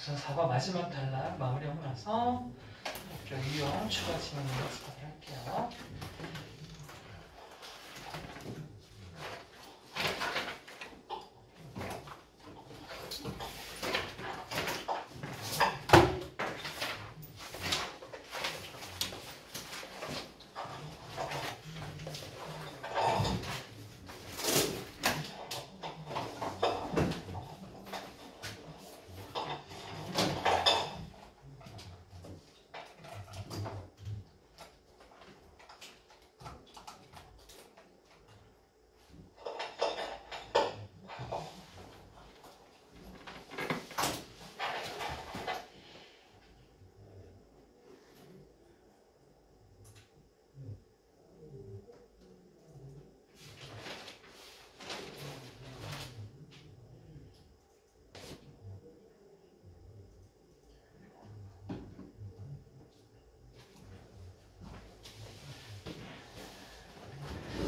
우선 4번 마지막 단락 마무리하고 나서 목표 유형 추가 지문 연습을 할게요.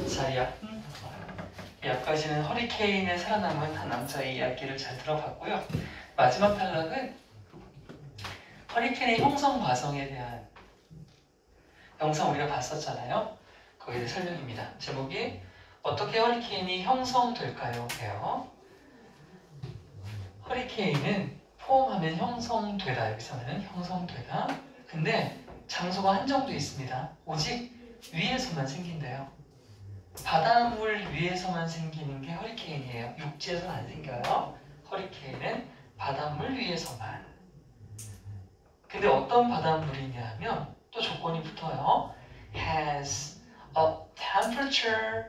자, 여기까지는 허리케인에 살아남은 한 남자의 이야기를 잘 들어봤고요. 마지막 단락은 허리케인의 형성 과정에 대한 영상 우리가 봤었잖아요. 거기에 대해 설명입니다. 제목이 어떻게 허리케인이 형성될까요? 예요. 허리케인은 포함하면 형성되다. 여기서는 형성되다. 근데 장소가 한정되어 있습니다. 오직 위에서만 생긴대요. 바닷물 위에서만 생기는 게 허리케인이에요. 육지에서는 안 생겨요. 허리케인은 바닷물 위에서만. 근데 어떤 바닷물이냐 하면 또 조건이 붙어요. has a temperature.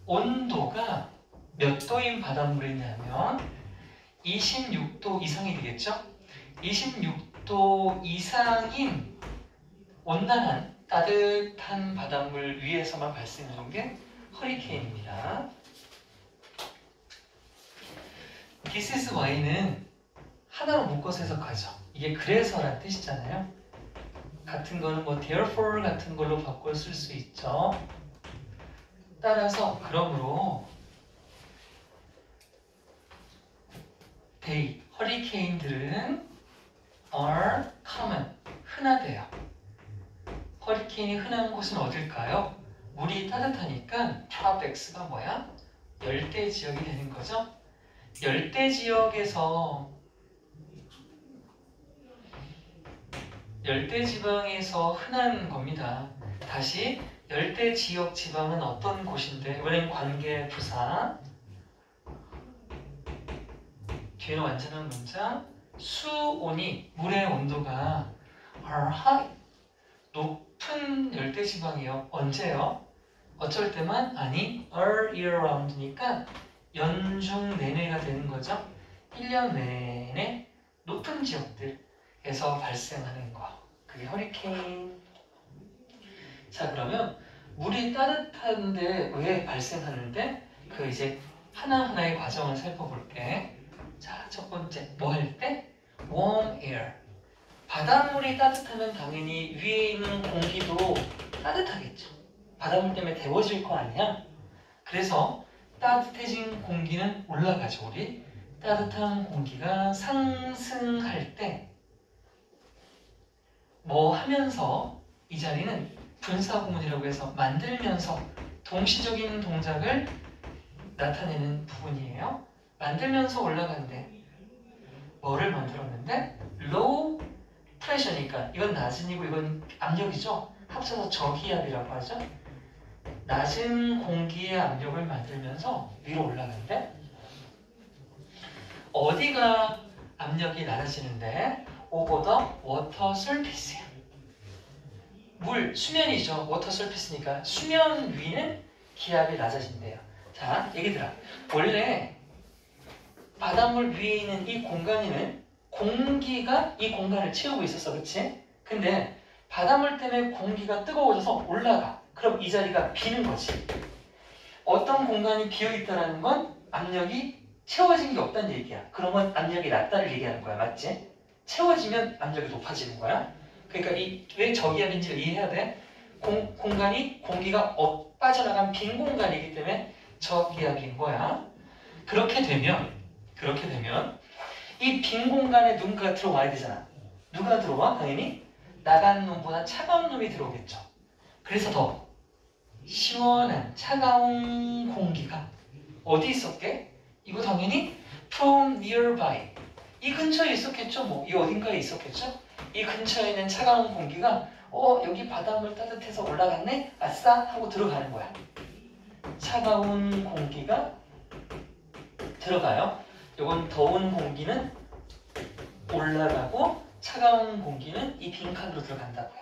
온도가 몇 도인 바닷물이냐면 26도 이상이 되겠죠? 26도 이상인 온난한 따뜻한 바닷물 위에서만 발생하는 게 허리케인입니다. This is why는 하나로 묶어서 해석하죠. 이게 그래서란 뜻이잖아요. 같은 거는 뭐 therefore 같은 걸로 바꿔 쓸 수 있죠. 따라서 그러므로 they, 허리케인들은 are common, 흔하대요. 허리케인이 흔한 곳은 어딜까요? 물이 따뜻하니까 tropics가 뭐야? 열대 지역이 되는 거죠. 열대 지역에서 열대 지방에서 흔한 겁니다. 다시 열대 지역 지방은 어떤 곳인데 이번엔 관계 부사 뒤에는 완전한 문장 수온이 물의 온도가 are high 높은 열대 지방이요. 언제요? 어쩔 때만? 아니 all year round니까 연중 내내가 되는 거죠. 1년 내내 높은 지역들에서 발생하는 거. 그게 허리케인. 자, 그러면 물이 따뜻한데 왜 발생하는데 그 이제 하나하나의 과정을 살펴볼게. 자, 첫 번째 뭐 할 때? warm air. 바닷물이 따뜻하면 당연히 위에 있는 공기도 따뜻하겠죠. 바닷물 때문에 데워질 거 아니야? 그래서 따뜻해진 공기는 올라가죠. 우리 따뜻한 공기가 상승할 때 뭐 하면서 이 자리는 분사구문이라고 해서 만들면서 동시적인 동작을 나타내는 부분이에요. 만들면서 올라간대. 뭐를 만들었는데? low pressure니까 이건 낮은이고 이건 압력이죠. 합쳐서 저기압이라고 하죠. 낮은 공기의 압력을 만들면서 위로 올라간대. 어디가 압력이 낮아지는데? over the water surface야. 물, 수면이죠. water surface니까 수면 위는 기압이 낮아진대요. 자, 얘기들아. 원래 바닷물 위에 있는 이 공간에는 공기가 이 공간을 채우고 있었어. 그치? 근데 바닷물 때문에 공기가 뜨거워져서 올라가. 그럼 이 자리가 비는 거지. 어떤 공간이 비어있다는 건 압력이 채워진 게 없다는 얘기야. 그러면 압력이 낮다를 얘기하는 거야. 맞지? 채워지면 압력이 높아지는 거야. 그러니까 왜 저기압인지를 이해해야 돼. 공간이 공기가 빠져나간 빈 공간이기 때문에 저기압인 거야. 그렇게 되면 이 빈 공간에 누군가가 들어와야 되잖아. 누가 들어와? 당연히 나간 놈보다 차가운 놈이 들어오겠죠. 그래서 더 시원한 차가운 공기가 어디 있었게? 이거 당연히 from nearby. 이 근처에 있었겠죠. 뭐 이 어딘가에 있었겠죠. 이 근처에 있는 차가운 공기가 여기 바닷물 따뜻해서 올라갔네? 아싸! 하고 들어가는 거야. 차가운 공기가 들어가요. 이건 더운 공기는 올라가고 차가운 공기는 이 빈칸으로 들어간다고요.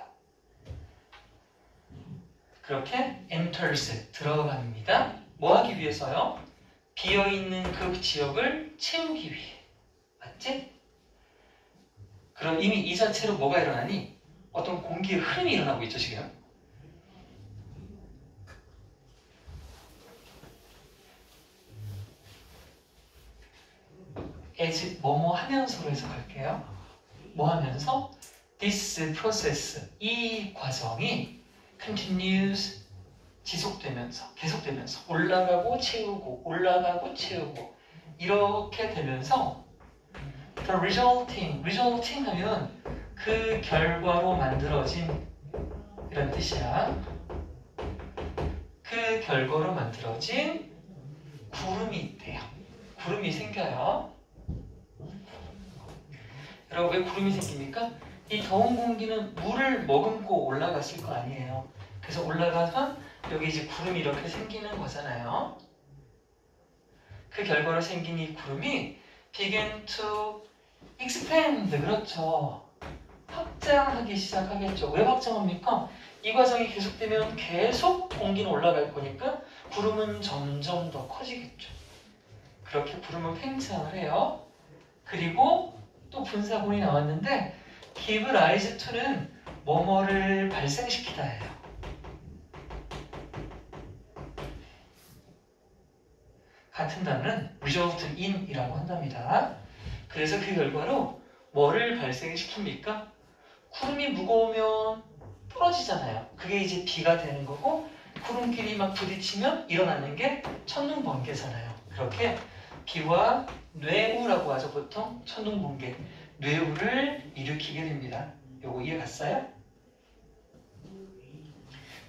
그렇게 enters 들어갑니다. 뭐 하기 위해서요? 비어있는 그 지역을 채우기 위해. 맞지? 그럼 이미 이 자체로 뭐가 일어나니? 어떤 공기의 흐름이 일어나고 있죠, 지금. as 뭐뭐 하면서로 해석할게요. 뭐 하면서? this process, 이 과정이 continues, 지속되면서, 계속되면서 올라가고 채우고 올라가고 채우고 이렇게 되면서 the resulting 하면 그 결과로 만들어진 이런 뜻이야. 그 결과로 만들어진 구름이 있대요. 구름이 생겨요. 여러분 왜 구름이 생깁니까? 이 더운 공기는 물을 머금고 올라갔을 거 아니에요. 그래서 올라가서 여기 이제 구름이 이렇게 생기는 거잖아요. 그 결과로 생긴 이 구름이 begin to expand. 그렇죠. 확장하기 시작하겠죠. 왜 확장합니까? 이 과정이 계속되면 계속 공기는 올라갈 거니까 구름은 점점 더 커지겠죠. 그렇게 구름은 팽창을 해요. 그리고 또 분사구문이 나왔는데 give rise to는 뭐뭐를 발생시키다예요. 같은 단어는 result in 이라고 한답니다. 그래서 그 결과로 뭐를 발생시킵니까? 구름이 무거우면 부러지잖아요. 그게 이제 비가 되는 거고 구름끼리 막 부딪히면 일어나는 게 천둥 번개잖아요. 그렇게 비와 뇌우라고 하죠. 보통 천둥 번개, 뇌우를 일으키게 됩니다. 요거 이해 갔어요?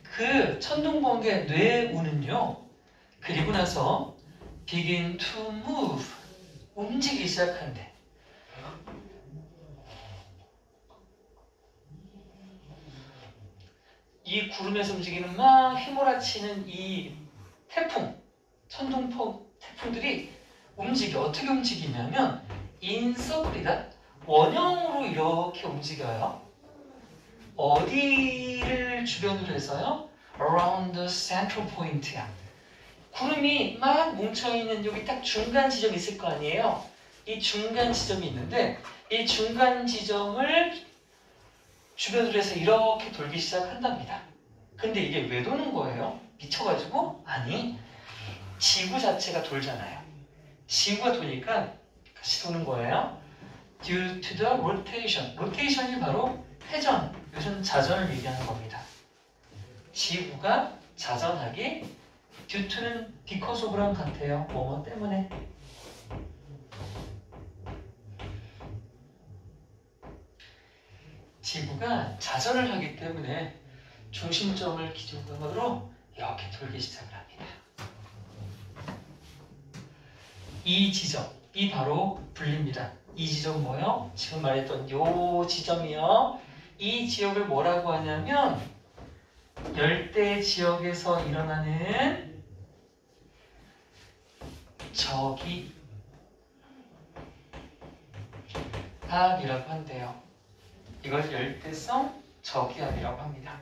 그 천둥 번개 뇌우는요. 그리고 나서 begin to move, 움직이기 시작한대. 이 구름에서 움직이는 막 휘몰아치는 이 태풍, 태풍들이 움직여. 어떻게 움직이냐면 인서클이다. 원형으로 이렇게 움직여요. 어디를 주변으로 해서요? Around the central point야. 구름이 막 뭉쳐있는 여기 딱 중간 지점이 있을 거 아니에요? 이 중간 지점이 있는데 이 중간 지점을 주변으로 해서 이렇게 돌기 시작한답니다. 근데 이게 왜 도는 거예요? 미쳐가지고? 아니, 지구 자체가 돌잖아요. 지구가 도니까 같이 도는 거예요. Due to the rotation. 로테이션이 바로 회전, 요즘 자전을 얘기하는 겁니다. 지구가 자전하기, due to는 because of랑 같아요. 뭐뭐 때문에. 지구가 자전을 하기 때문에 중심점을 기준으로 이렇게 돌기 시작을 합니다. 이 지점, 이 바로 분리입니다. 이 지점 뭐요? 지금 말했던 요 지점이요. 이 지역을 뭐라고 하냐면 열대 지역에서 일어나는 저기압이라고 한대요. 이걸 열대성 저기압이라고 합니다.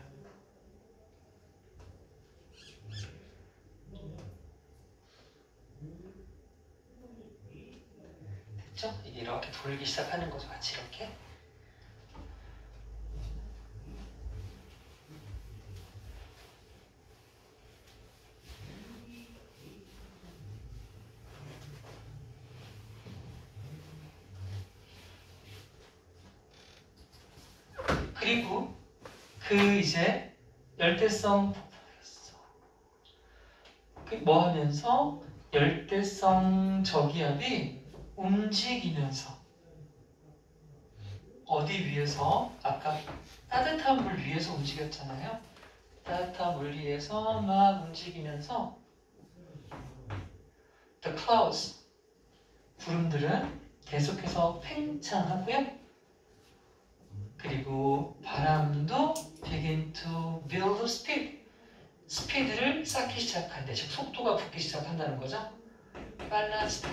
됐죠? 이게 이렇게 돌기 시작하는 거죠. 같이 이렇게. 그리고 그 이제 열대성 뭐 하면서 열대성 저기압이 움직이면서 어디 위에서? 아까 따뜻한 물 위에서 움직였잖아요. 따뜻한 물 위에서 막 움직이면서 the clouds, 구름들은 계속해서 팽창하고요. 그리고 바람도 begin to build speed. 스피드를 쌓기 시작한대. 즉 속도가 붙기 시작한다는 거죠. 빨라지다.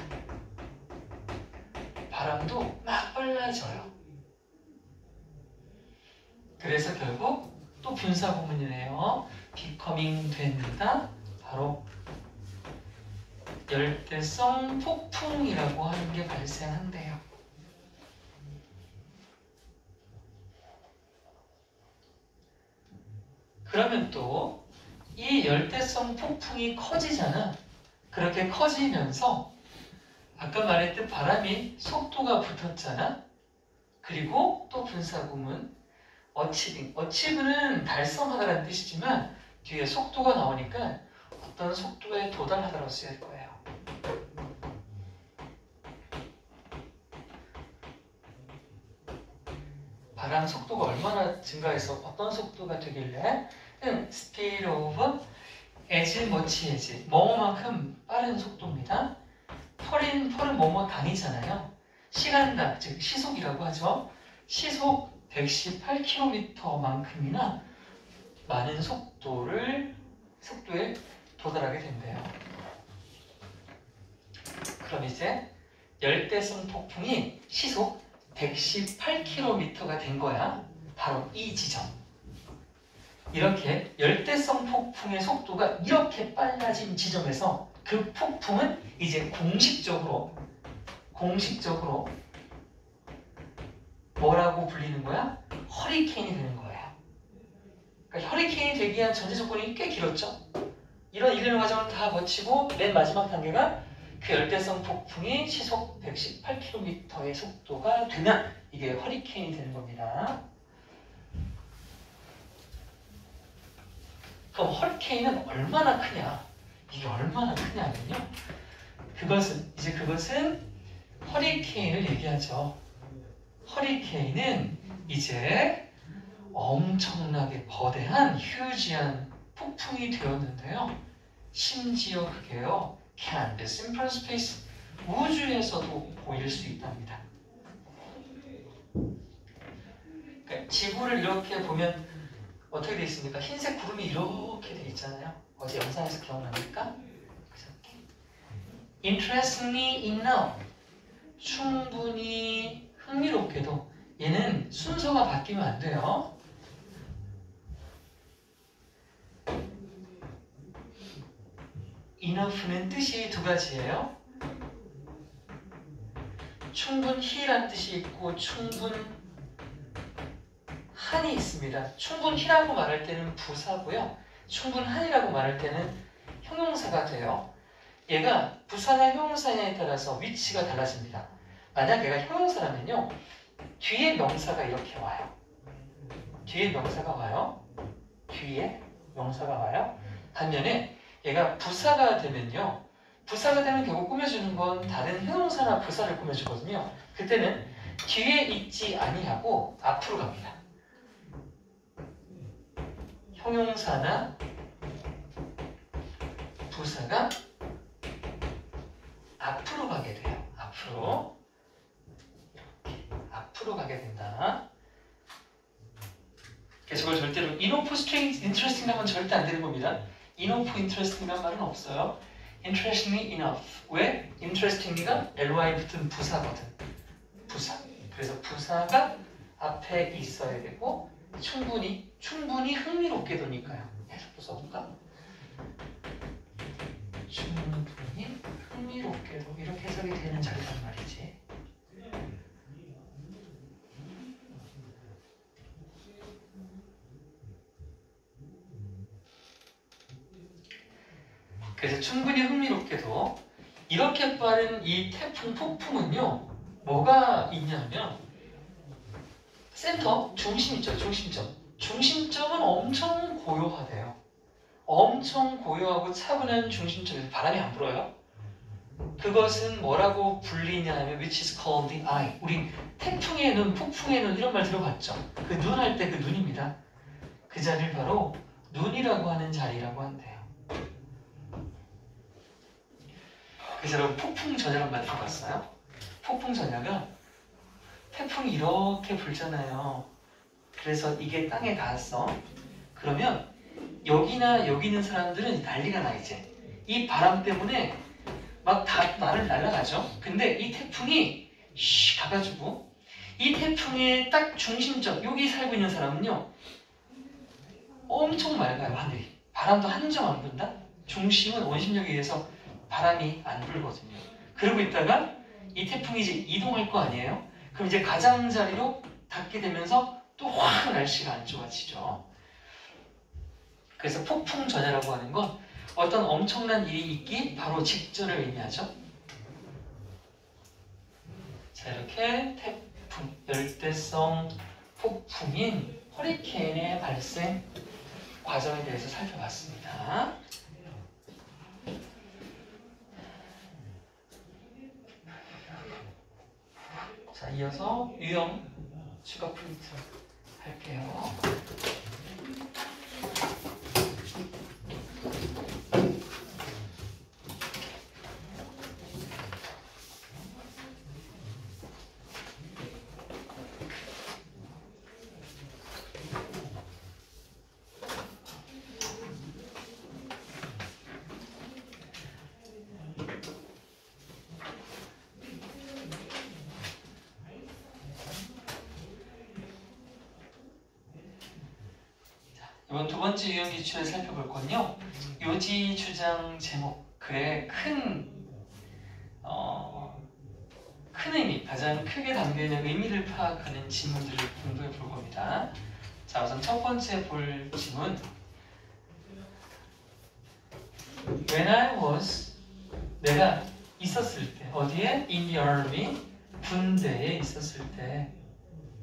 바람도 막 빨라져요. 그래서 결국 또 분사구문이네요. becoming 된다. 바로 열대성 폭풍이라고 하는 게 발생한대요. 그러면 또 이 열대성 폭풍이 커지잖아. 그렇게 커지면서 아까 말했듯 바람이 속도가 붙었잖아. 그리고 또 분사구문 어치빙. 어치브는 달성하다라는 뜻이지만 뒤에 속도가 나오니까 어떤 속도에 도달하다라고 쓰일 거예요. 바람 속도가 얼마나 증가해서 어떤 속도가 되길래 speed of as much as 뭐뭐만큼 빠른 속도입니다. 펄은 뭐뭐 단위잖아요. 시간당, 즉 시속이라고 하죠. 시속 118km만큼이나 많은 속도에 도달하게 된대요. 그럼 이제 열대성 폭풍이 시속 118km가 된 거야. 바로 이 지점. 이렇게 열대성 폭풍의 속도가 이렇게 빨라진 지점에서 그 폭풍은 이제 공식적으로 뭐라고 불리는 거야? 허리케인이 되는 거예요. 그러니까 허리케인이 되기 위한 전제 조건이 꽤 길었죠. 이런 일련의 과정을 다 거치고 맨 마지막 단계가 그 열대성 폭풍이 시속 118km의 속도가 되면 이게 허리케인이 되는 겁니다. 그럼 허리케인은 얼마나 크냐? 이게 얼마나 크냐면요. 그것은 허리케인을 얘기하죠. 허리케인은 이제 엄청나게 거대한 휴지한 폭풍이 되었는데요. 심지어 그게요. can, the simple space, 우주에서도 보일 수 있답니다. 그러니까 지구를 이렇게 보면 어떻게 되어 있습니까? 흰색 구름이 이렇게 되어 있잖아요. 어제 영상에서 기억납니까? Interestingly enough, 충분히 흥미롭게도 얘는 순서가 바뀌면 안 돼요. enough는 뜻이 두 가지예요. 충분히란 뜻이 있고 충분한이 있습니다. 충분히라고 말할 때는 부사고요. 충분한이라고 말할 때는 형용사가 돼요. 얘가 부사나 형용사냐에 따라서 위치가 달라집니다. 만약 얘가 형용사라면요. 뒤에 명사가 이렇게 와요. 뒤에 명사가 와요. 반면에 얘가 부사가 되면요. 부사가 되면 결국 꾸며주는 건 다른 형용사나 부사를 꾸며주거든요. 그때는 뒤에 있지 아니하고 앞으로 갑니다. 형용사나 부사가 앞으로 가게 돼요. 앞으로 가게 된다. 그래서 저걸 절대로 enough interesting 하면 절대 안 되는 겁니다. enough interesting이란 말은 없어요. interestingly enough. 왜? interestingly가 ly 붙은 부사거든. 부사. 그래서 부사가 앞에 있어야 되고 충분히 흥미롭게도니까요. 해석도 써볼까? 충분히 흥미롭게도 이렇게 해석이 되는 자리란 말이지. 그래서 충분히 흥미롭게도 이렇게 빠른 이 태풍 폭풍은요. 뭐가 있냐면 센터, 중심 있죠. 중심점은 엄청 고요하대요. 엄청 고요하고 차분한 중심점에서 바람이 안 불어요. 그것은 뭐라고 불리냐 하면 which is called the eye. 우리 태풍의 눈, 폭풍의 눈 이런 말 들어봤죠? 그 눈 할 때 그 눈입니다. 그 자리를 바로 눈이라고 하는 자리라고 한대요. 그래서 여러분 폭풍 전야란 말 들어봤어요? 폭풍 전야가 태풍이 이렇게 불잖아요. 그래서 이게 땅에 닿았어. 그러면 여기나 여기 있는 사람들은 난리가 나 이제. 이 바람 때문에 막 다 나를 날아가죠. 근데 이 태풍이 가가지고 이 태풍의 딱 중심점 여기 살고 있는 사람은요 엄청 맑아요. 하늘이. 바람도 한 점 안 분다. 중심은 원심력에 의해서 바람이 안 불거든요. 그러고 있다가 이 태풍이 이제 이동할 거 아니에요? 그럼 이제 가장자리로 닿게 되면서 또 확 날씨가 안 좋아지죠. 그래서 폭풍 전야라고 하는 건 어떤 엄청난 일이 있기 바로 직전을 의미하죠. 자, 이렇게 태풍, 열대성 폭풍인 허리케인의 발생 과정에 대해서 살펴봤습니다. 자, 이어서 유형 추가 포인트 할게요. 이번 두 번째 유형 기출을 살펴볼 건요. 요지 주장 제목 글의 큰 의미, 가장 크게 담겨있는 의미를 파악하는 지문들을 공부해 볼 겁니다. 자, 우선 첫 번째 볼 지문. When I was, 내가 있었을 때, 어디에? In the army, 군대에 있었을 때,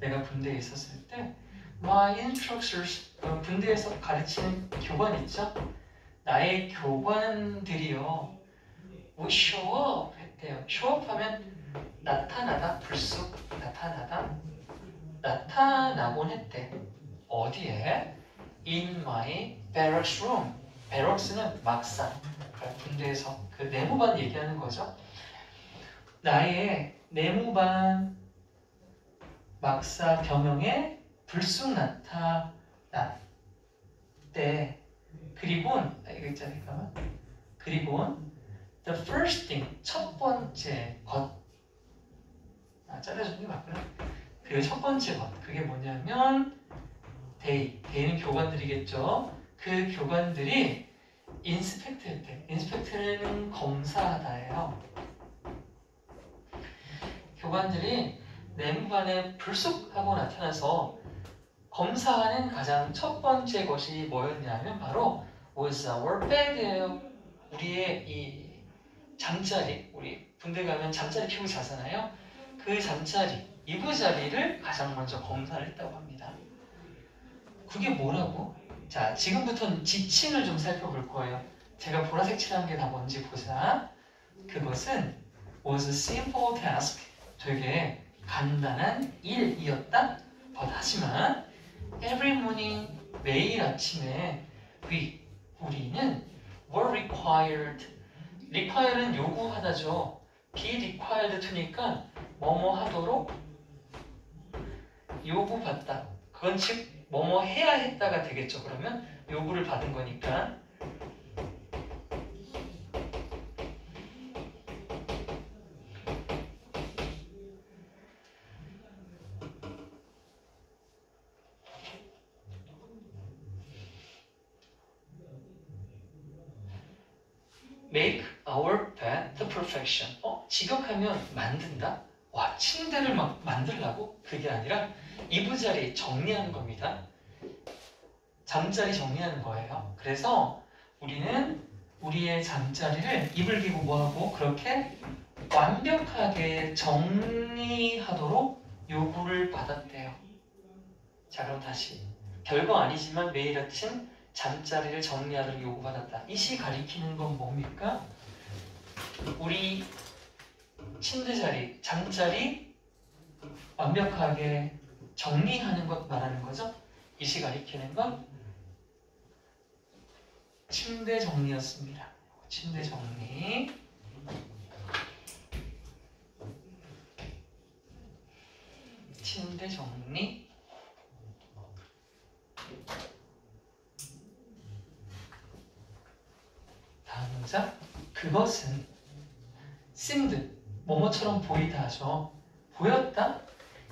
내가 군대에 있었을 때 My instructors, 군대에서 가르치는 교관 있죠? 나의 교관들이요 We show up 했대요. show up 하면 나타나다, 불쑥 나타나다, 나타나곤 했대. 어디에? In my barracks room. barracks는 막상, 군대에서 그 내무반 얘기하는 거죠. 나의 내무반 막사 병영에 불쑥 나타났대. 그리고는 이거 있잖아요. 잠깐만. 그리고는 the first thing, 첫 번째 것. 잘라주는 게 맞구나. 그 첫 번째 것. 그게 뭐냐면 they는 교관들이겠죠. 그 교관들이 인스펙트 했대. 인스펙트는 검사하다예요. 교관들이 내무반에 불쑥 하고 나타나서 검사하는 가장 첫 번째 것이 뭐였냐면 바로 was our bed예요. 우리의 이 잠자리, 우리 군대 가면 잠자리 피고 자잖아요. 그 잠자리, 이부자리를 가장 먼저 검사를 했다고 합니다. 그게 뭐라고? 자, 지금부터는 지칭을 좀 살펴볼 거예요. 제가 보라색 칠한 게 다 뭔지 보자. 그것은 was a simple task. 되게 간단한 일이었다. 하지만 every morning, 매일 아침에 우리는 were required. require는 요구하다죠. be required to니까 뭐뭐 하도록 요구받다. 그건 즉 뭐뭐 해야 했다가 되겠죠. 그러면 요구를 받은 거니까. Make our bed to perfection. 직역하면 만든다? 와, 침대를 막 만들라고? 그게 아니라 이부자리 정리하는 겁니다. 잠자리 정리하는 거예요. 그래서 우리는 우리의 잠자리를 이불 기고 뭐하고 그렇게 완벽하게 정리하도록 요구를 받았대요. 자, 그럼 다시. 별거 아니지만 매일 아침 잠자리를 정리하도록 요구받았다. 이 시 가리키는 건 뭡니까? 우리 침대 자리, 잠자리 완벽하게 정리하는 것 말하는 거죠. 이 시 가리키는 건 침대 정리였습니다. 침대 정리. 침대 정리. 다음 문장. 그것은 seemed 뭐뭐처럼 보이다 하죠. 보였다?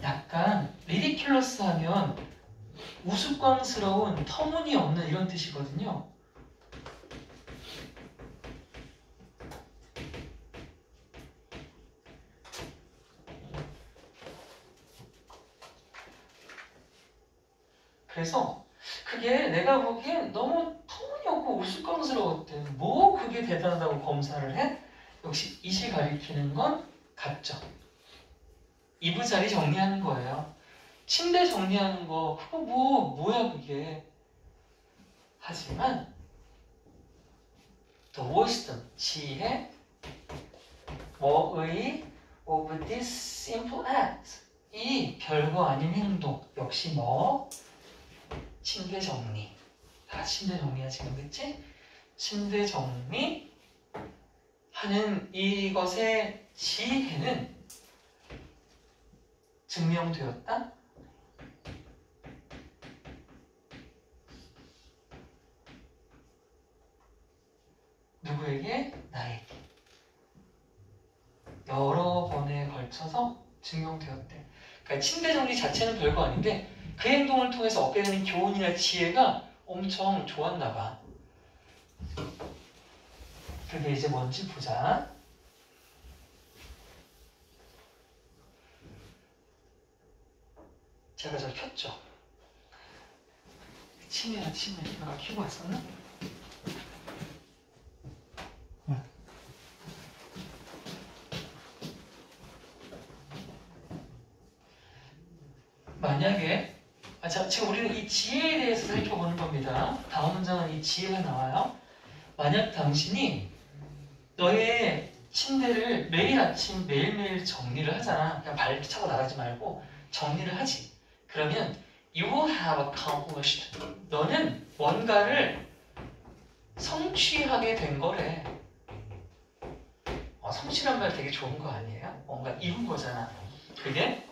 약간 ridiculous 하면 우스꽝스러운, 터무니없는 이런 뜻이거든요. 그래서 그게 내가 보기엔 너무 터무니없고 우스꽝스러웠대. 뭐 그게 대단하다고 검사를 해? 역시 이 시 가리키는 건 같죠. 이부자리 정리하는 거예요. 침대 정리하는 거 그거 뭐야 그게. 하지만 the wisdom, 지혜, 뭐의 of this simple act, 이 별거 아닌 행동 역시 뭐? 침대 정리. 다 침대 정리야 지금, 그치? 침대 정리 하는 이것의 지혜는 증명되었다. 누구에게? 나에게. 여러 번에 걸쳐서 증명되었대. 그러니까 침대 정리 자체는 별거 아닌데 그 행동을 통해서 얻게 되는 교훈이나 지혜가 엄청 좋았나 봐. 그게 이제 뭔지 보자. 제가 저 켰죠? 침이야. 내가 켜고 왔었나? 만약에 자, 지금 우리는 이 지혜에 대해서 살펴보는 겁니다. 다음 문장은 이 지혜가 나와요. 만약 당신이 너의 침대를 매일 아침 매일매일 정리를 하잖아. 그냥 발 차고 나가지 말고 정리를 하지. 그러면 you will have accomplished. 너는 뭔가를 성취하게 된 거래. 성취란 말 되게 좋은 거 아니에요? 뭔가 이룬 거잖아. 그게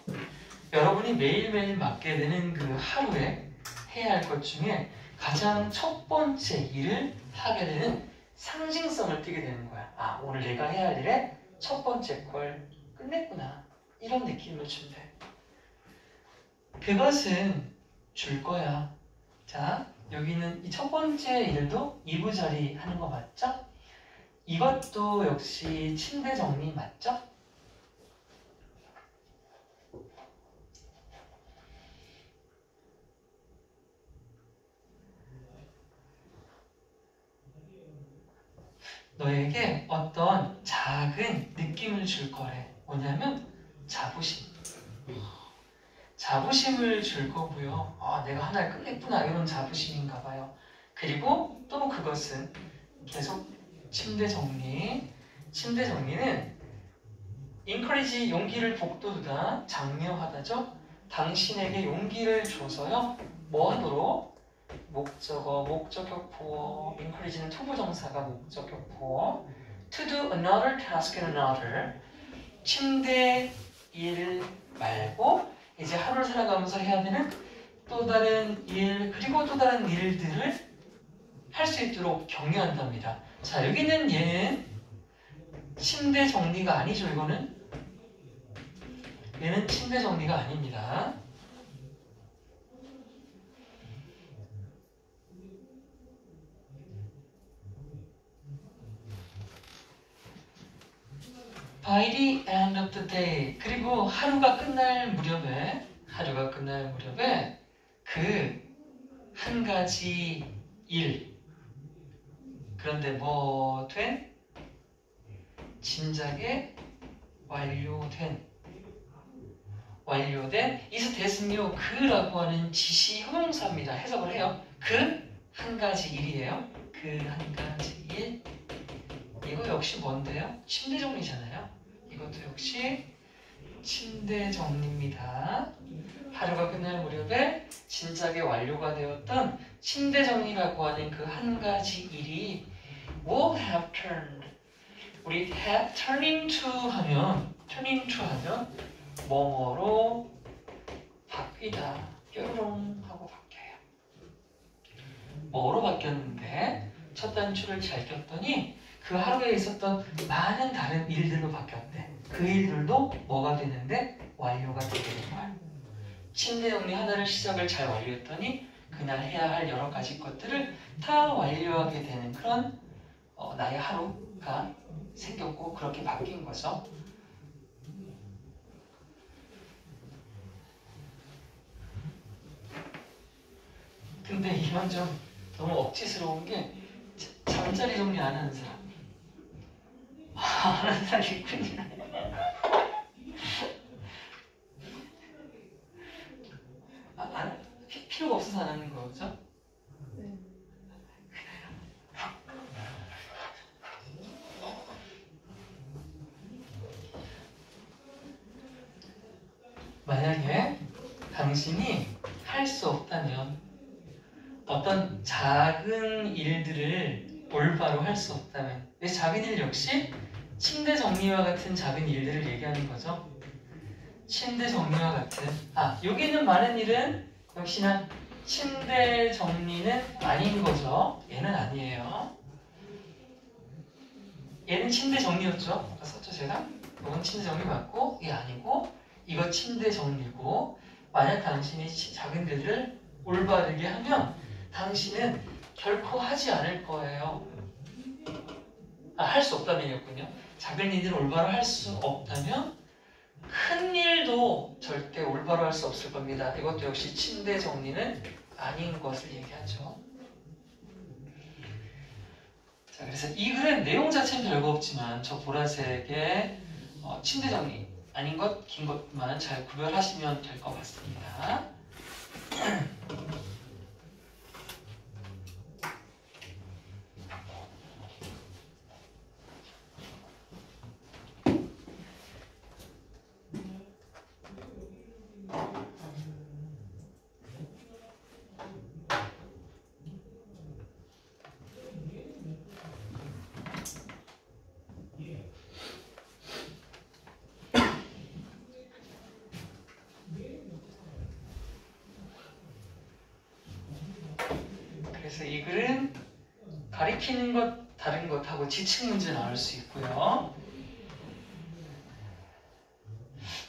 여러분이 매일매일 맡게 되는 그 하루에 해야 할 것 중에 가장 첫 번째 일을 하게 되는 상징성을 띠게 되는 거야. 아, 오늘 내가 해야 할 일의 첫 번째 걸 끝냈구나. 이런 느낌을 준대. 그것은 줄 거야. 자, 여기는 이 첫 번째 일도 이부자리 하는 거 맞죠? 이것도 역시 침대 정리 맞죠? 너에게 어떤 작은 느낌을 줄 거래. 뭐냐면 자부심. 자부심을 줄 거고요. 내가 하나를 끝냈구나 이런 자부심인가 봐요. 그리고 또 그것은 계속 침대 정리. 침대 정리는 encourage, 용기를 북돋우다, 장려하다죠. 당신에게 용기를 줘서요. 뭐 하도록? 목적어, 목적격 보어, encourage는 투부정사가 목적격 보어. To do another task in another. 침대 일 말고 이제 하루를 살아가면서 해야 되는 또 다른 일, 그리고 또 다른 일들을 할 수 있도록 격려한답니다. 자, 여기는 얘는 침대 정리가 아니죠. 얘는 침대 정리가 아닙니다. By the end of the day. 그리고 하루가 끝날 무렵에 그 한 가지 일. 그런데 뭐 된? 진작에 완료된 is 됐으며 그라고 하는 지시 형용사입니다. 해석을 해요. 그 한 가지 일이에요. 그 한 가지 일. 이거 역시 뭔데요? 침대 정리잖아요. 이것도 역시 침대 정리입니다. 하루가 끝날 무렵에 진작에 완료가 되었던 침대 정리라고 하는 그 한 가지 일이 would have turned. 우리 have turn into 하면 뭐뭐로 바뀌다. 뾰로롱 하고 바뀌어요. 뭐로 바뀌었는데 첫 단추를 잘 꼈더니 그 하루에 있었던 많은 다른 일들로 바뀌었대. 그 일들도 뭐가 되는데 완료가 되게 된 거야. 침대 정리 하나를 시작을 잘 완료했더니 그날 해야 할 여러 가지 것들을 다 완료하게 되는 그런 나의 하루가 생겼고 그렇게 바뀐 거죠. 근데 이건 좀 너무 억지스러운 게 잠자리 정리 안 하는 사람. 하는 사람이 있군요. 필요가 없어서 안 하는 거죠? 네. 만약에 당신이 할 수 없다면 어떤 작은 일들을 올바로 할 수 없다면 이 작은 일 역시 침대 정리와 같은 작은 일들을 얘기하는 거죠. 침대 정리와 같은 여기 있는 많은 일은 역시나 침대 정리는 아닌 거죠. 얘는 아니에요. 얘는 침대 정리였죠. 아까 썼죠 제가? 이건 침대 정리 맞고 이게 아니고 이거 침대 정리고 만약 당신이 작은 일을 올바르게 하면 당신은 결코 하지 않을 거예요. 할 수 없다면이었군요. 작은 일을 올바로 할 수 없다면 큰 일도 절대 올바로 할 수 없을 겁니다. 이것도 역시 침대 정리는 아닌 것을 얘기하죠. 자, 그래서 이 글의 내용 자체는 별거 없지만 저 보라색의 침대 정리 아닌 것, 긴 것만 잘 구별하시면 될 것 같습니다. 그래서 이 글은 가리키는 것, 다른 것하고 지칭 문제 나올 수 있고요.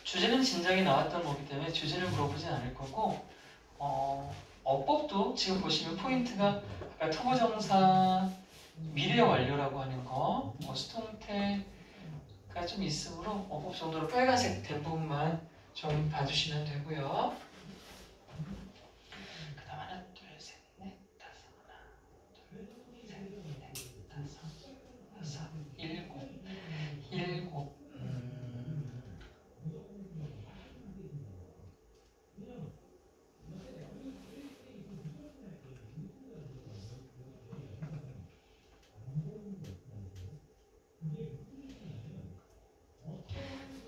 주제는 진작에 나왔던 거기 때문에 주제를 물어보진 않을 거고 어법도 지금 보시면 포인트가 아까 투부정사 미래 완료라고 하는 거 수동태가 좀 있으므로 어법 정도로 빨간색 된 부분만 좀 봐주시면 되고요. 그 다음 하나, 둘, 셋, 넷, 다섯, 하나, 둘, 셋, 넷, 다섯, 일곱.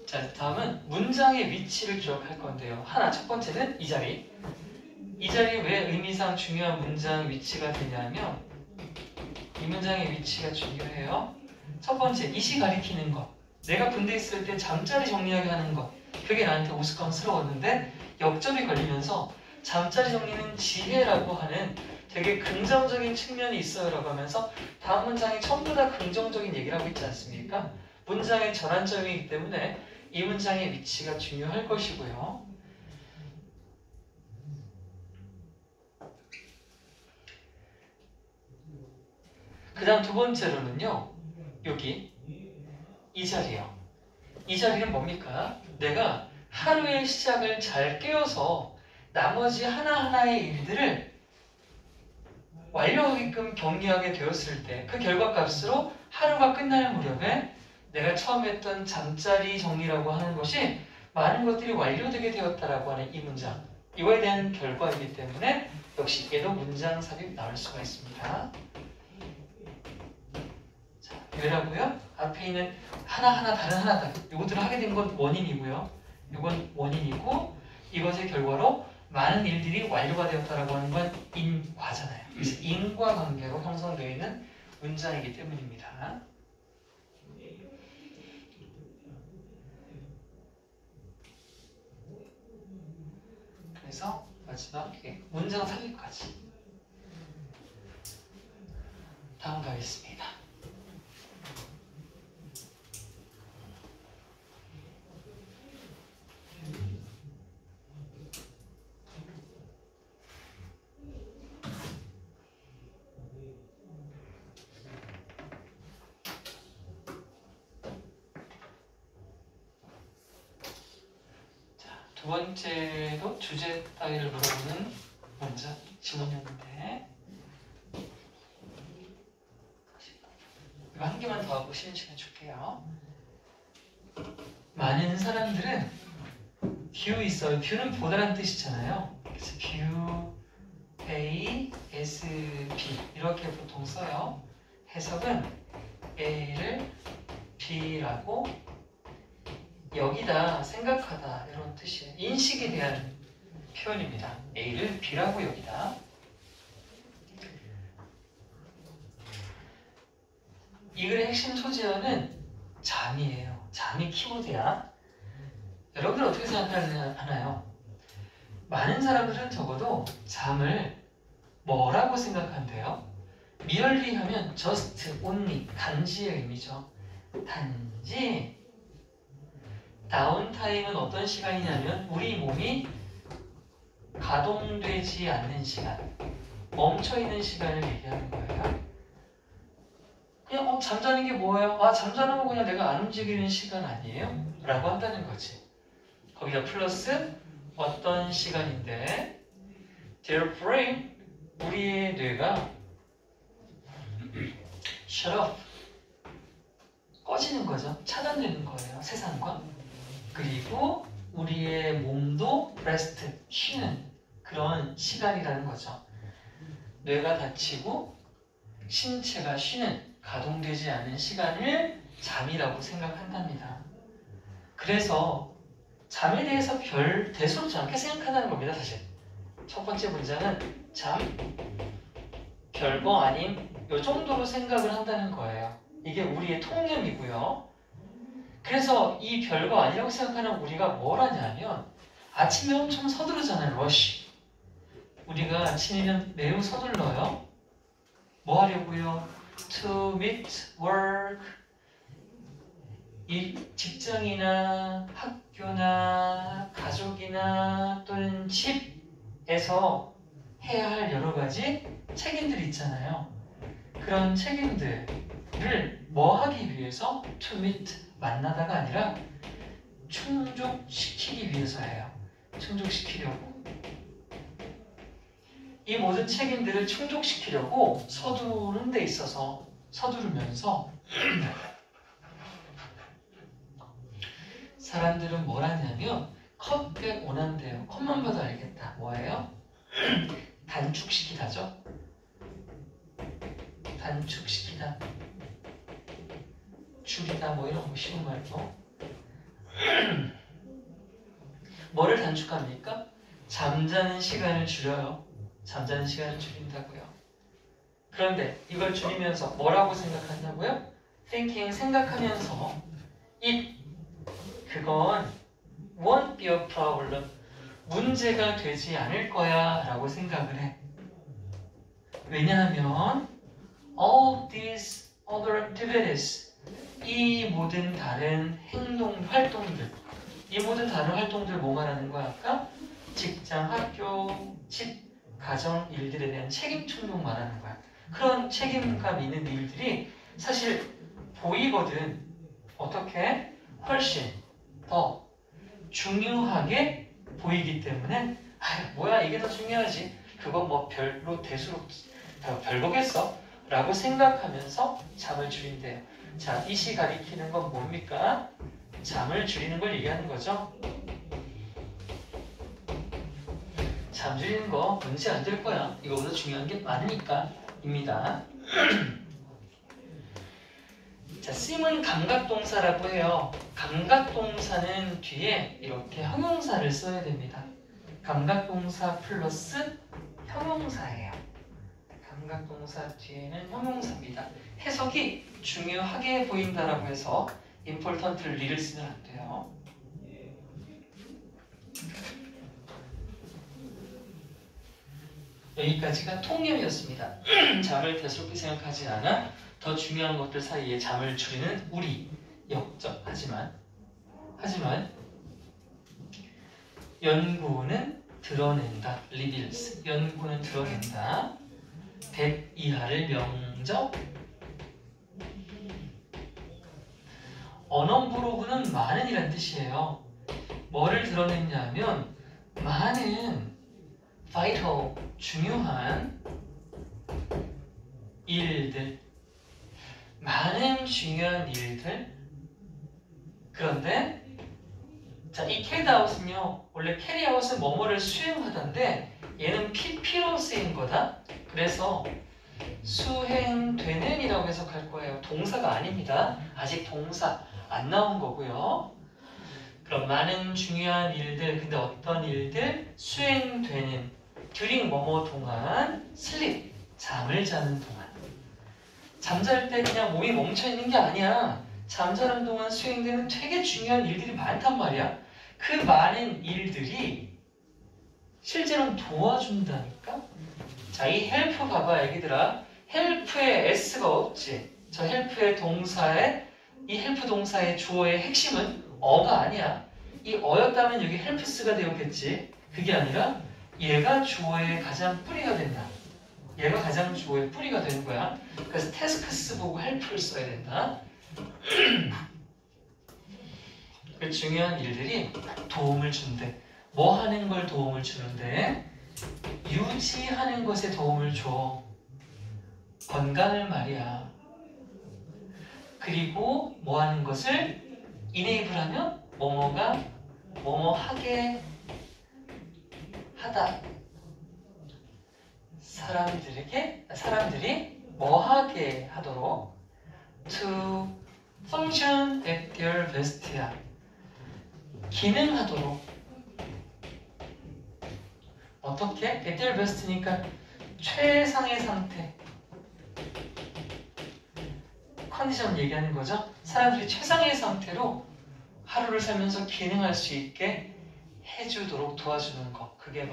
자, 다음은 문장의 위치를 기억할 건데요. 첫 번째는 이 자리. 이 자리에 왜 의미상 중요한 문장 위치가 되냐면 이 문장의 위치가 중요해요. 첫 번째, 이시 가리키는 것. 내가 군대 있을 때 잠자리 정리하게 하는 것. 그게 나한테 우스꽝스러웠는데 역점이 걸리면서 잠자리 정리는 지혜라고 하는 되게 긍정적인 측면이 있어요 라고 하면서 다음 문장이 전부 다 긍정적인 얘기를 하고 있지 않습니까? 문장의 전환점이기 때문에 이 문장의 위치가 중요할 것이고요. 그 다음 두 번째로는요. 여기 이 자리요. 이 자리는 뭡니까? 내가 하루의 시작을 잘 깨워서 나머지 하나하나의 일들을 완료하게끔 격리하게 되었을 때 그 결과값으로 하루가 끝날 무렵에 내가 처음 했던 잠자리 정리라고 하는 것이 많은 것들이 완료되게 되었다라고 하는 이 문장. 이거에 대한 결과이기 때문에 역시 얘도 문장 삽입 나올 수가 있습니다. 자, 왜라고요? 앞에 있는 하나하나 다른 하나다. 이것들을 하게 된 건 원인이고요. 이건 원인이고 이것의 결과로 많은 일들이 완료가 되었다라고 하는 건 인과잖아요. 그래서 인과관계로 형성되어 있는 문장이기 때문입니다. 그래서 마지막 문장 삽입까지. 다음 가겠습니다. 두 번째도 주제 따위를 물어보는 문장 지문이었는데 이거 한 개만 더 하고 쉬는 시간 줄게요. 많은 사람들은 view 있어요. view는 보다라는 뜻이잖아요. 그래서 view, A, S, B 이렇게 보통 써요. 해석은 A를 B라고 여기다 생각하다 이런 뜻이에요. 인식에 대한 표현입니다. A를 B라고 여기다. 이 글의 핵심 소재어는 잠이에요. 잠이 키워드야. 여러분들 어떻게 생각하나요? 많은 사람들은 적어도 잠을 뭐라고 생각한대요? merely 하면 just, only, 단지의 의미죠. 단지. 다운타임은 어떤 시간이냐면 우리 몸이 가동되지 않는 시간, 멈춰있는 시간을 얘기하는 거예요. 그냥 잠자는 게 뭐예요? 아, 잠자는 거 그냥 내가 안 움직이는 시간 아니에요? 라고 한다는 거지. 거기다 플러스 어떤 시간인데 their brain, 우리의 뇌가 shut off, 꺼지는 거죠. 차단되는 거예요. 세상과. 그리고 우리의 몸도 rest, 쉬는 그런 시간이라는 거죠. 뇌가 닫히고 신체가 쉬는, 가동되지 않은 시간을 잠이라고 생각한답니다. 그래서 잠에 대해서 별 대수롭지 않게 생각한다는 겁니다. 사실 첫 번째 문장은 잠, 별거 아닌 이 정도로 생각을 한다는 거예요. 이게 우리의 통념이고요. 그래서 이 별거 아니라고 생각하는 우리가 뭘 하냐면 아침에 엄청 서두르잖아요. 러쉬. 우리가 아침이면 매우 서둘러요. 뭐 하려고요? To meet work. 이 직장이나 학교나 가족이나 또는 집에서 해야 할 여러 가지 책임들이 있잖아요. 그런 책임들을 뭐 하기 위해서 to meet, 만나다가 아니라 충족시키기 위해서 해요. 충족시키려고. 이 모든 책임들을 충족시키려고 서두르는 데 있어서 서두르면서 사람들은 뭘 하냐면 컷백 원한대요. 컷만 봐도 알겠다. 뭐예요? 단축시키다죠. 단축시키다, 줄이다 뭐 이런 거 쉬운 말로. 뭐를 단축합니까? 잠자는 시간을 줄여요. 잠자는 시간을 줄인다고요. 그런데 이걸 줄이면서 뭐라고 생각한다고요? thinking, 생각하면서 it, 그건 won't be a problem, 문제가 되지 않을 거야 라고 생각을 해. 왜냐하면 all these other activities, 이 모든 다른 활동들, 이 모든 다른 활동들 뭐 말하는 거야? 아까 직장, 학교, 집, 가정 일들에 대한 책임 충족 말하는 거야. 그런 책임감 있는 일들이 사실 보이거든. 어떻게? 훨씬 더 중요하게 보이기 때문에 뭐야 이게 더 중요하지. 그건 뭐 별로 별거겠어 라고 생각하면서 잠을 줄인대요. 자, 이 시 가리키는 건 뭡니까? 잠을 줄이는 걸 얘기하는 거죠. 잠 줄이는 거 문제 안 될 거야. 이거보다 중요한 게 많으니까 입니다. 자, sim은 감각동사라고 해요. 감각동사는 뒤에 이렇게 형용사를 써야 됩니다. 감각동사 플러스 형용사예요. 감각동사 뒤에는 형용사입니다. 해석이 중요하게 보인다라고 해서 important를 리를 쓰면 안 돼요. 여기까지가 통념이었습니다. 잠을 대수롭게 생각하지 않아 더 중요한 것들 사이에 잠을 줄이는 우리 역적. 하지만 연구는 드러낸다. reveals. 연구는 드러낸다. 100 이하를 명적. 언어브로그는 많은이란 뜻이에요. 뭐를 드러냈냐면 많은 vital, 중요한 일들, 많은 중요한 일들. 그런데 자, 이 carryout은요, 원래 carryout은 뭐뭐를 수행하던데 얘는 PP로 쓰인 거다. 그래서 수행되는 이라고 해석할 거예요. 동사가 아닙니다. 아직 동사 안 나온 거고요. 그럼 많은 중요한 일들, 근데 어떤 일들? 수행되는 during 뭐뭐 동안, sleep, 잠을 자는 동안. 잠잘 때 그냥 몸이 멈춰있는 게 아니야. 잠자는 동안 수행되는 되게 중요한 일들이 많단 말이야. 그 많은 일들이 실제로는 도와준다니까? 자, 이 help 봐봐, 애기들아. help에 s가 없지. 저 help의 동사에, 이 help 동사의 주어의 핵심은 어가 아니야. 이 어였다면 여기 helps가 되었겠지. 그게 아니라 얘가 주어의 가장 뿌리가 된다. 얘가 가장 주어의 뿌리가 되는 거야. 그래서 tasks 보고 help를 써야 된다. 그 중요한 일들이 도움을 준대. 뭐 하는 걸 도움을 주는데? 유지하는 것에 도움을 줘. 건강을 말이야. 그리고 뭐 하는 것을 enable하면 뭐뭐가 뭐뭐 하게 하다. 사람들이 뭐 하게 하도록 to function at their best야. 기능하도록. 어떻게? at their best니까 최상의 상태. 컨디션 얘기하는 거죠. 사람들이 최상의 상태로 하루를 살면서 기능할 수 있게 해주도록 도와주는 것. 그게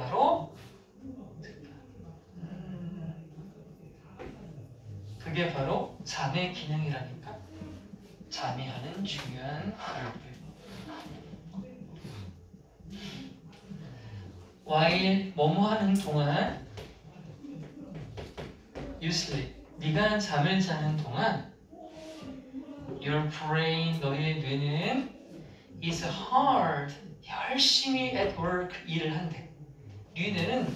바로 잠의 기능이라니까. 잠이 하는 중요한 일들. while 뭐뭐 하는 동안 you sleep. 네가 잠을 자는 동안 your brain, 너의 뇌는 is hard, 열심히 at work, 일을 한대. 네 뇌는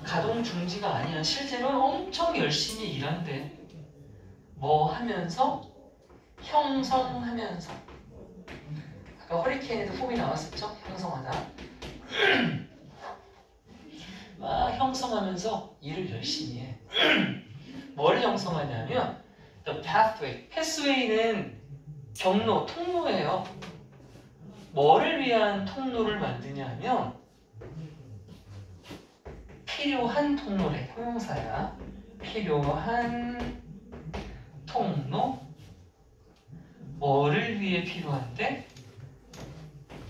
가동 중지가 아니야. 실제로 엄청 열심히 일한대. 뭐 하면서? 형성하면서. 아까 허리케인에도 폼이 나왔었죠? 형성하다. 막 형성하면서 일을 열심히 해. 뭘 형성하냐면 the pathway. pathway는 경로, 통로예요. 뭐를 위한 통로를 만드냐면 필요한 통로래. 형용사야. 필요한 통로. 뭐를 위해 필요한데?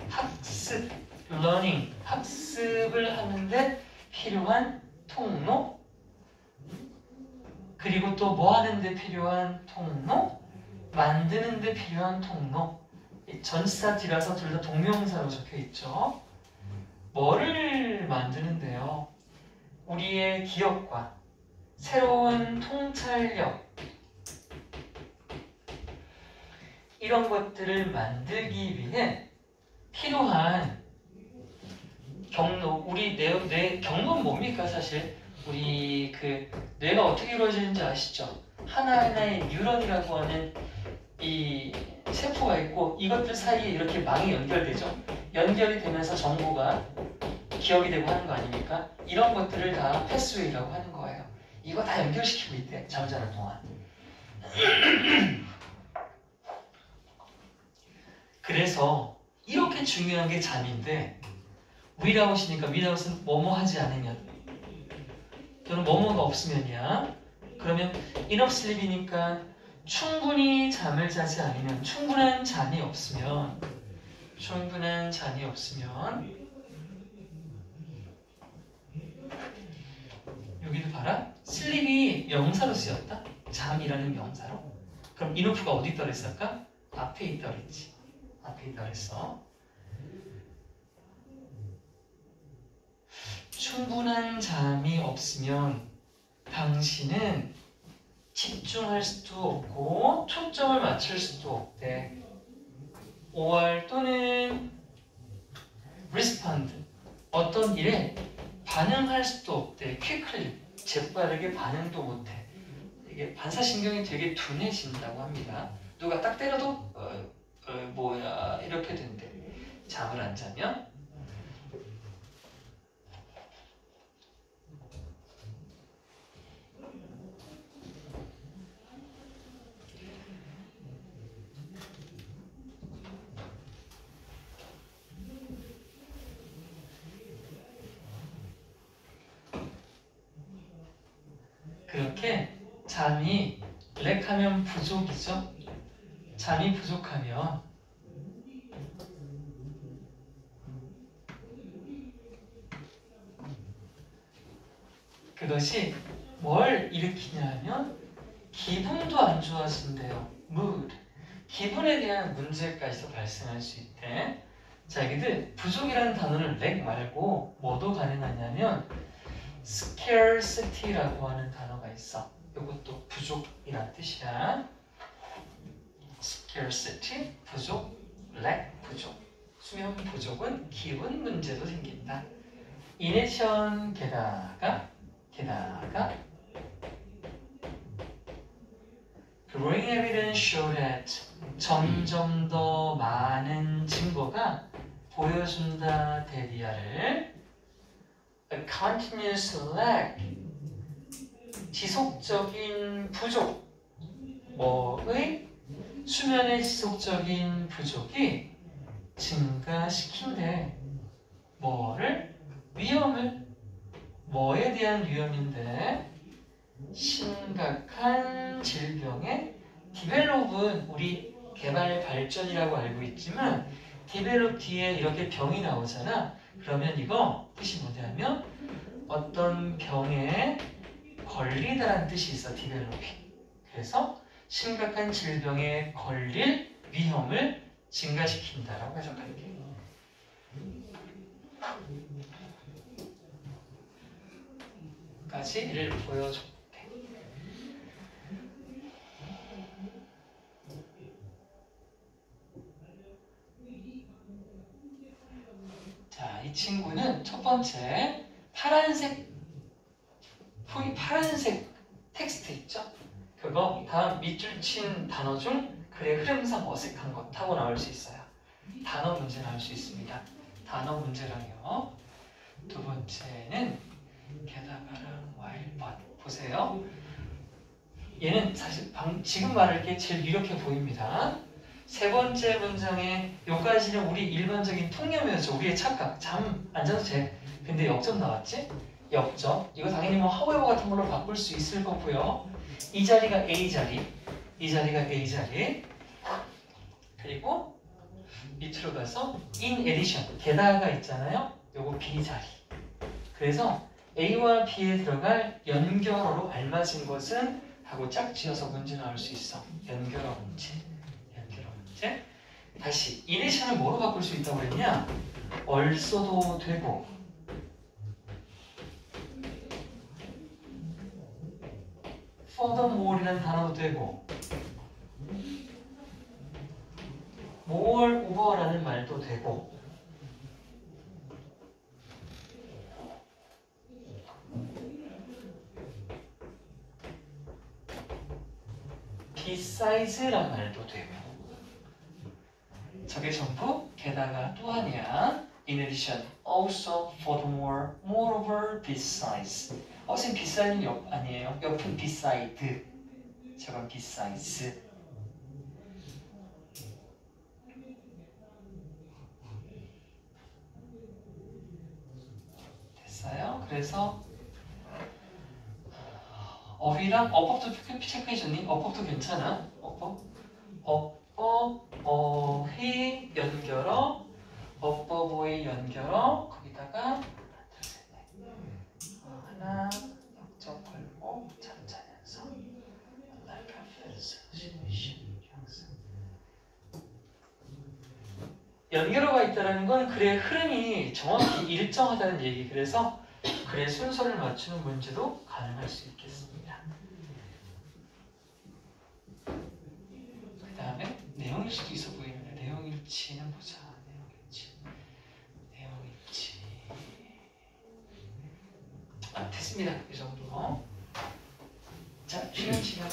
학습, learning. 학습을 하는데 필요한 통로. 그리고 또 뭐 하는데 필요한 통로? 만드는데 필요한 통로. 전치사 뒤라서 둘 다 동명사로 적혀 있죠. 뭐를 만드는데요? 우리의 기억과 새로운 통찰력, 이런 것들을 만들기 위해 필요한 경로. 우리 뇌 경로는 뭡니까? 사실 우리 그 뇌가 어떻게 이루어지는지 아시죠? 하나하나의 뉴런이라고 하는 이 세포가 있고 이것들 사이에 이렇게 망이 연결되죠. 연결이 되면서 정보가 기억이 되고 하는 거 아닙니까? 이런 것들을 다 패스웨이라고 하는 거예요. 이거 다 연결시키고 있대. 잠자는 동안. 그래서 이렇게 중요한 게 잠인데 without이니까 without은 뭐뭐 하지 않으면 또는 뭐뭐가 없으면이야. 그러면 enough sleep이니까 충분히 잠을 자지 않으면 충분한 잠이 없으면 여기도 봐라. sleep이 명사로 쓰였다. 잠이라는 명사로. 그럼 enough가 어디 있다 그랬을까? 앞에 있다 그랬지. 앞에 있다 그랬어. 충분한 잠이 없으면 당신은 집중할 수도 없고 초점을 맞출 수도 없대. or 또는 respond 어떤 일에 반응할 수도 없대. quickly 재빠르게 반응도 못해. 이게 반사신경이 되게 둔해진다고 합니다. 누가 딱 때려도 뭐야 이렇게 된대. 잠을 안 자면. 그렇게 잠이 렉하면 부족이죠. 잠이 부족하면 그것이 뭘 일으키냐 하면 기분도 안 좋아진대요. mood. 기분에 대한 문제까지도 발생할 수 있대. 자, 여기들 부족이라는 단어는 렉 말고 뭐도 가능하냐면 scarcity라고 하는 단어가 있어. 이것도 부족이란 뜻이야. scarcity, 부족, lack, 부족. 수면 부족은 기분 문제도 생긴다. 인해션 게다가 growing evidence show that 점점 더 많은 증거가 보여준다 데리아를 a continuous lack 지속적인 부족 뭐의 수면의 지속적인 부족이 증가시킨대. 뭐를? 위험을. 뭐에 대한 위험인데? 심각한 질병의 디벨롭은 우리 개발 발전이라고 알고 있지만 디벨롭 뒤에 이렇게 병이 나오잖아. 그러면 이거 뜻이 뭐냐면 어떤 병에 걸리다라는 뜻이 있어. 디벨롭이. 그래서 심각한 질병에 걸릴 위험을 증가시킨다라고 해석할게. 까지를 보여줄게. 자, 이 친구는 첫 번째 파란색 텍스트 있죠? 그거 다음 밑줄 친 단어 중 글의 흐름상 어색한 것 하고 나올 수 있어요. 단어 문제 나올 수 있습니다. 단어 문제랑요. 두 번째는 게다가랑 while but 보세요. 얘는 사실 지금 말할 게 제일 유력해 보입니다. 세 번째 문장에 요까지는 우리 일반적인 통념이었죠. 우리의 착각. 잠 안 자도 돼. 근데 역점 나왔지? 역점. 이거 당연히 뭐 however 같은 걸로 바꿀 수 있을 거고요. 이 자리가 A 자리. 이 자리가 A 자리. 그리고 밑으로 가서 in addition. 게다가 있잖아요. 요거 B 자리. 그래서 A와 B에 들어갈 연결어로 알맞은 것은 하고 짝 지어서 문제 나올 수 있어. 연결어 문제. 다시 인해션을 뭐로 바꿀 수 있다고 그랬냐? also도 되고 furthermore이라는 단어도 되고 moreover라는 말도 되고 beside스라는 말도 되고 저게 전부 게다가 또한이야. In addition, also, furthermore, moreover, besides. 선생님 beside는 옆 아니에요. 옆은 beside. 저건 besides. 그래서 어휘랑 어법도 체크해줬니? 어법도 괜찮아. 어법, 어휘 연결어, 어법 어휘 연결어 거기다가 하나 역적 걸고 잠자면서 연결어가 있다는 건 글의 흐름이 정확히 일정하다는 얘기. 그래서 글의 순서를 맞추는 문제도 가능할 수 있겠습니다. 그 다음에 내용일치도 있어 보이는데 내용일치는 보자. 내용일치. 됐습니다. 이 정도. 자, 시간 진행.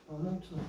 너무 좋아.